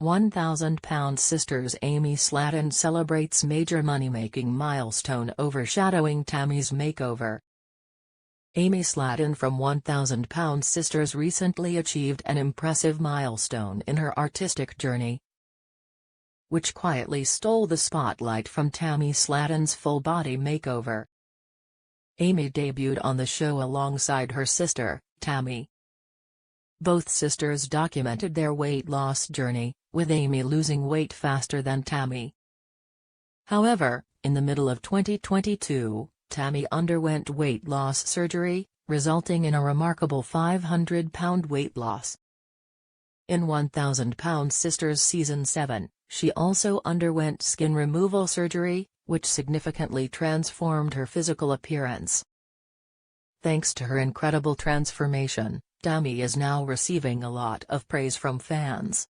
1,000-pound sisters Amy Slatton celebrates major money-making milestone overshadowing Tammy's makeover. Amy Slatton from 1,000-pound sisters recently achieved an impressive milestone in her artistic journey, which quietly stole the spotlight from Tammy Slatton's full-body makeover. Amy debuted on the show alongside her sister, Tammy. Both sisters documented their weight loss journey, with Amy losing weight faster than Tammy. However, in the middle of 2022, Tammy underwent weight loss surgery, resulting in a remarkable 500-pound weight loss. In 1,000-pound sisters Season 7, she also underwent skin removal surgery, which significantly transformed her physical appearance. Thanks to her incredible transformation, Tammy is now receiving a lot of praise from fans.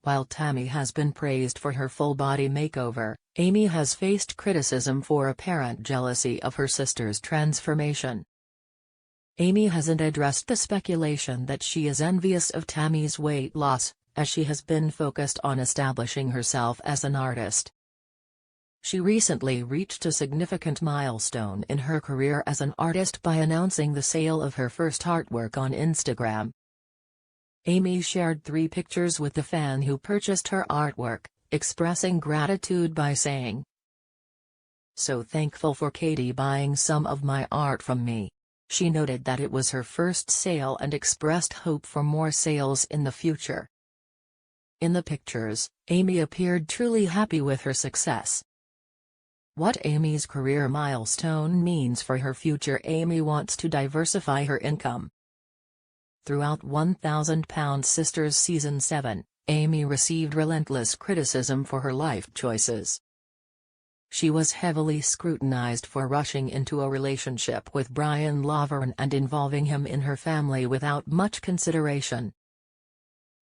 While Tammy has been praised for her full-body makeover, Amy has faced criticism for apparent jealousy of her sister's transformation. Amy hasn't addressed the speculation that she is envious of Tammy's weight loss, as she has been focused on establishing herself as an artist. She recently reached a significant milestone in her career as an artist by announcing the sale of her first artwork on Instagram. Amy shared 3 pictures with the fan who purchased her artwork, expressing gratitude by saying, "So thankful for Katie buying some of my art from me." She noted that it was her first sale and expressed hope for more sales in the future. In the pictures, Amy appeared truly happy with her success. What Amy's career milestone means for her future. Amy wants to diversify her income. Throughout 1,000-pound sisters Season 7, Amy received relentless criticism for her life choices. She was heavily scrutinized for rushing into a relationship with Brian Laveran and involving him in her family without much consideration.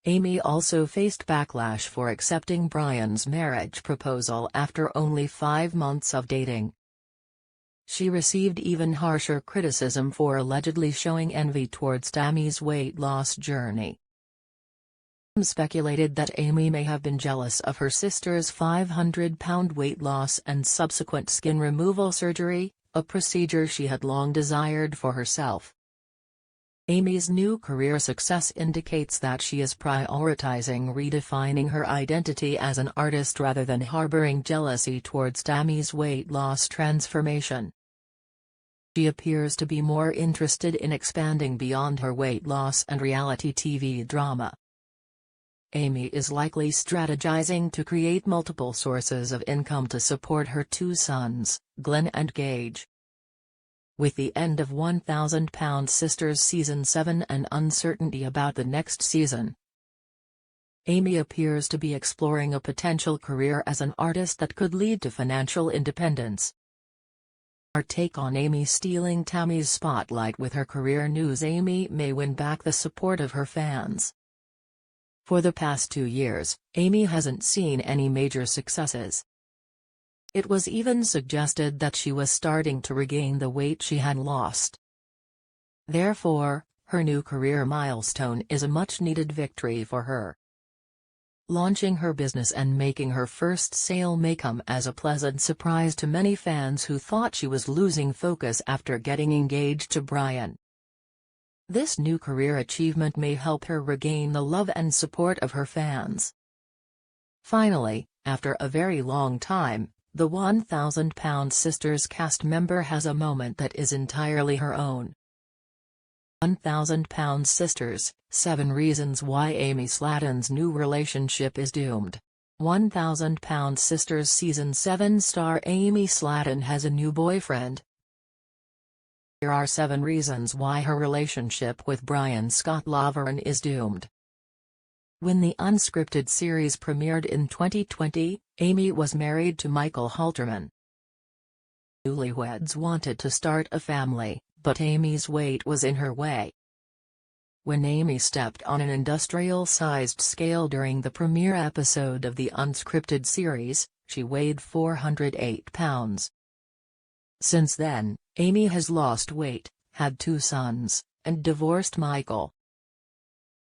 Amy also faced backlash for accepting Brian's marriage proposal after only 5 months of dating. She received even harsher criticism for allegedly showing envy towards Tammy's weight loss journey. Some speculated that Amy may have been jealous of her sister's 500-pound weight loss and subsequent skin removal surgery, a procedure she had long desired for herself. Amy's new career success indicates that she is prioritizing redefining her identity as an artist rather than harboring jealousy towards Tammy's weight loss transformation. She appears to be more interested in expanding beyond her weight loss and reality TV drama. Amy is likely strategizing to create multiple sources of income to support her 2 sons, Glenn and Gage. With the end of 1,000-pound sisters Season 7 and uncertainty about the next season, Amy appears to be exploring a potential career as an artist that could lead to financial independence. Our take on Amy stealing Tammy's spotlight with her career news. Amy may win back the support of her fans. For the past 2 years, Amy hasn't seen any major successes. It was even suggested that she was starting to regain the weight she had lost. Therefore, her new career milestone is a much-needed victory for her. Launching her business and making her first sale may come as a pleasant surprise to many fans who thought she was losing focus after getting engaged to Brian. This new career achievement may help her regain the love and support of her fans. Finally, after a very long time, the 1,000-pound sisters cast member has a moment that is entirely her own. 1,000-pound sisters, 7 reasons why Amy Slatton's new relationship is doomed. 1,000-pound sisters Season 7 star Amy Slatton has a new boyfriend. Here are 7 reasons why her relationship with Brian Scott Laveran is doomed. When the unscripted series premiered in 2020, Amy was married to Michael Halterman. Newlyweds wanted to start a family, but Amy's weight was in her way. When Amy stepped on an industrial-sized scale during the premiere episode of the unscripted series, she weighed 408 pounds. Since then, Amy has lost weight, had 2 sons, and divorced Michael.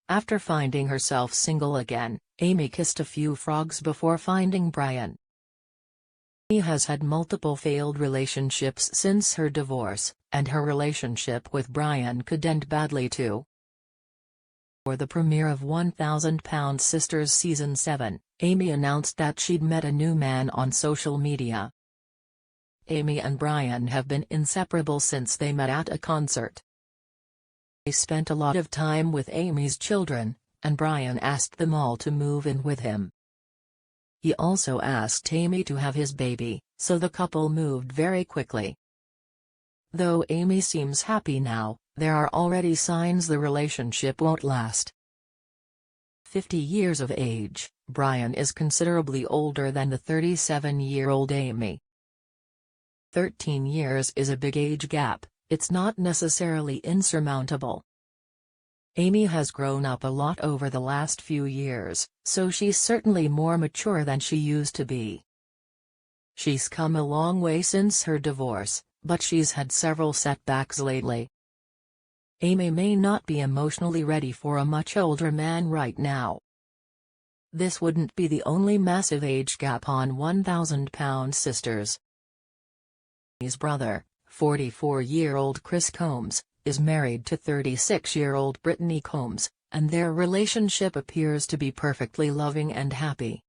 After finding herself single again, Amy kissed a few frogs before finding Brian. Amy has had multiple failed relationships since her divorce, and her relationship with Brian could end badly too. For the premiere of 1000 Sisters Season 7, Amy announced that she'd met a new man on social media. Amy and Brian have been inseparable since they met at a concert. They spent a lot of time with Amy's children, and Brian asked them all to move in with him. He also asked Amy to have his baby, so the couple moved very quickly. Though Amy seems happy now, there are already signs the relationship won't last. 50 years of age, Brian is considerably older than the 37-year-old Amy. 13 years is a big age gap, it's not necessarily insurmountable. Amy has grown up a lot over the last few years, so she's certainly more mature than she used to be. She's come a long way since her divorce, but she's had several setbacks lately. Amy may not be emotionally ready for a much older man right now. This wouldn't be the only massive age gap on 1000 Sisters. Amy's brother, 44-year-old Chris Combs, is married to 36-year-old Brittany Combs, and their relationship appears to be perfectly loving and happy.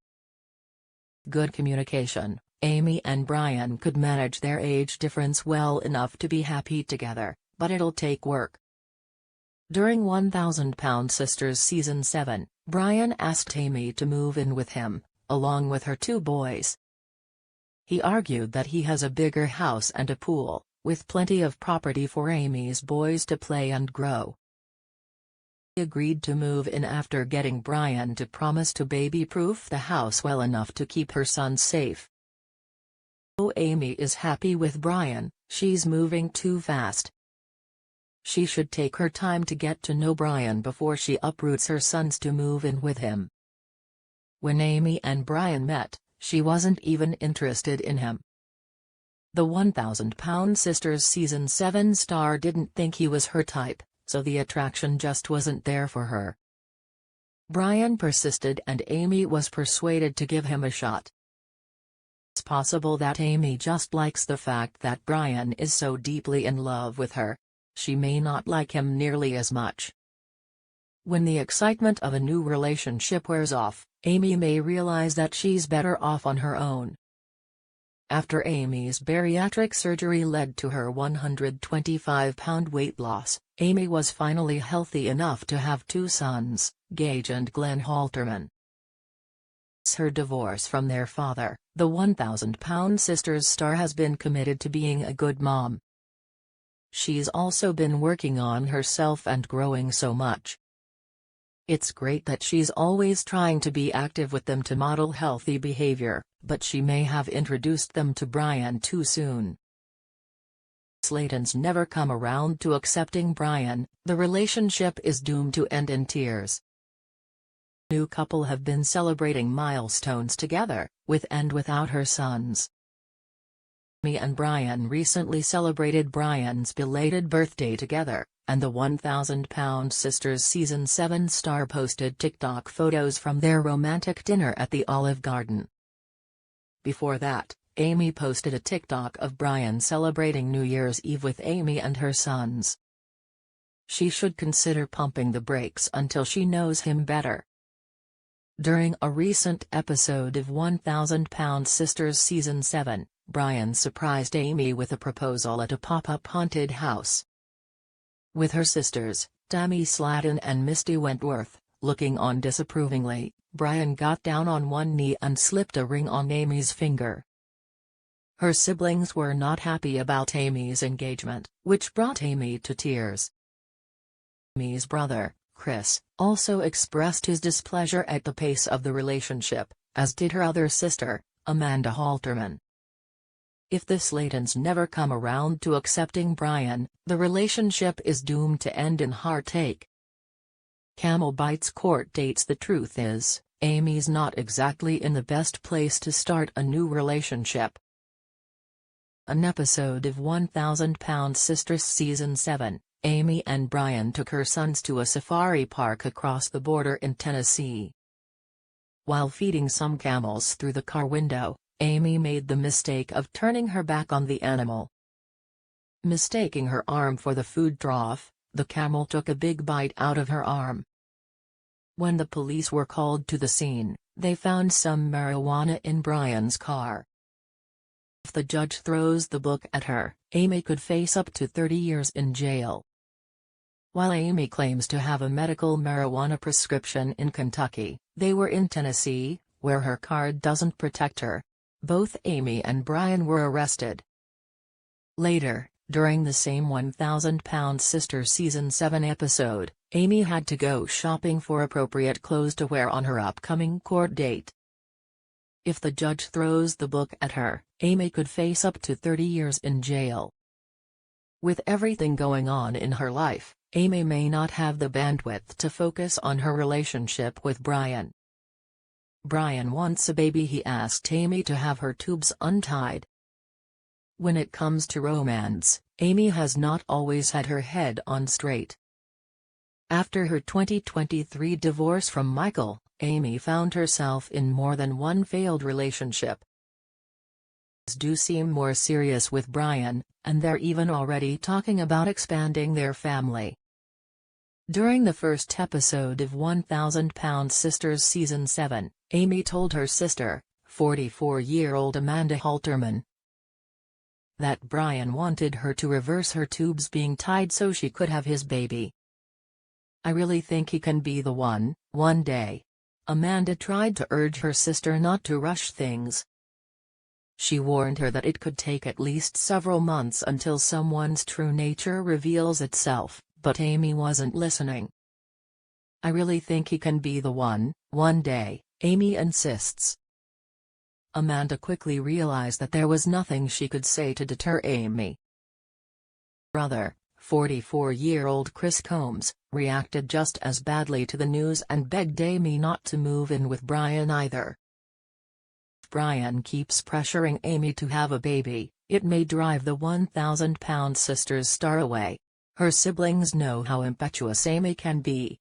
Good communication. Amy and Brian could manage their age difference well enough to be happy together, but it'll take work. During 1000 Sisters Season 7, Brian asked Amy to move in with him, along with her 2 boys. He argued that he has a bigger house and a pool, with plenty of property for Amy's boys to play and grow. He agreed to move in after getting Brian to promise to baby-proof the house well enough to keep her sons safe. Though Amy is happy with Brian, she's moving too fast. She should take her time to get to know Brian before she uproots her sons to move in with him. When Amy and Brian met, she wasn't even interested in him. The 1000 Sisters Season 7 star didn't think he was her type, so the attraction just wasn't there for her. Brian persisted and Amy was persuaded to give him a shot. It's possible that Amy just likes the fact that Brian is so deeply in love with her. She may not like him nearly as much. When the excitement of a new relationship wears off, Amy may realize that she's better off on her own. After Amy's bariatric surgery led to her 125-pound weight loss, Amy was finally healthy enough to have 2 sons, Gage and Glenn Halterman. Since her divorce from their father, the 1000 Sisters star has been committed to being a good mom. She's also been working on herself and growing so much. It's great that she's always trying to be active with them to model healthy behavior, but she may have introduced them to Brian too soon. Slayton's never come around to accepting Brian, the relationship is doomed to end in tears. The new couple have been celebrating milestones together, with and without her sons. Amy and Brian recently celebrated Brian's belated birthday together, and the 1000 Sisters Season 7 star posted TikTok photos from their romantic dinner at the Olive Garden. Before that, Amy posted a TikTok of Brian celebrating New Year's Eve with Amy and her sons. She should consider pumping the brakes until she knows him better. During a recent episode of 1000 Sisters Season 7, Brian surprised Amy with a proposal at a pop-up haunted house. With her sisters, Tammy Slaton and Misty Wentworth, looking on disapprovingly, Brian got down on one knee and slipped a ring on Amy's finger. Her siblings were not happy about Amy's engagement, which brought Amy to tears. Amy's brother, Chris, also expressed his displeasure at the pace of the relationship, as did her other sister, Amanda Halterman. If the Slaytons never come around to accepting Brian, the relationship is doomed to end in heartache. Camel bites court dates. The truth is, Amy's not exactly in the best place to start a new relationship. An episode of 1000 Sisters Season 7, Amy and Brian took her sons to a safari park across the border in Tennessee. While feeding some camels through the car window, Amy made the mistake of turning her back on the animal. Mistaking her arm for the food trough, the camel took a big bite out of her arm. When the police were called to the scene, they found some marijuana in Brian's car. If the judge throws the book at her, Amy could face up to 30 years in jail. While Amy claims to have a medical marijuana prescription in Kentucky, they were in Tennessee, where her card doesn't protect her. Both Amy and Brian were arrested. Later, during the same 1,000-Pound Sisters Season 7 episode, Amy had to go shopping for appropriate clothes to wear on her upcoming court date. If the judge throws the book at her, Amy could face up to 30 years in jail. With everything going on in her life, Amy may not have the bandwidth to focus on her relationship with Brian. Brian wants a baby. He asked Amy to have her tubes untied. When it comes to romance, Amy has not always had her head on straight. After her 2023 divorce from Michael, Amy found herself in more than one failed relationship. Things do seem more serious with Brian, and they're even already talking about expanding their family. During the first episode of 1,000-Pound Sisters Season 7, Amy told her sister, 44-year-old Amanda Halterman, that Brian wanted her to reverse her tubes being tied so she could have his baby. "I really think he can be the one day." Amanda tried to urge her sister not to rush things. She warned her that it could take at least several months until someone's true nature reveals itself, but Amy wasn't listening. "I really think he can be the one day," Amy insists. Amanda quickly realized that there was nothing she could say to deter Amy. Brother, 44-year-old Chris Combs, reacted just as badly to the news and begged Amy not to move in with Brian either. If Brian keeps pressuring Amy to have a baby, it may drive the 1,000-Pound Sisters star away. Her siblings know how impetuous Amy can be.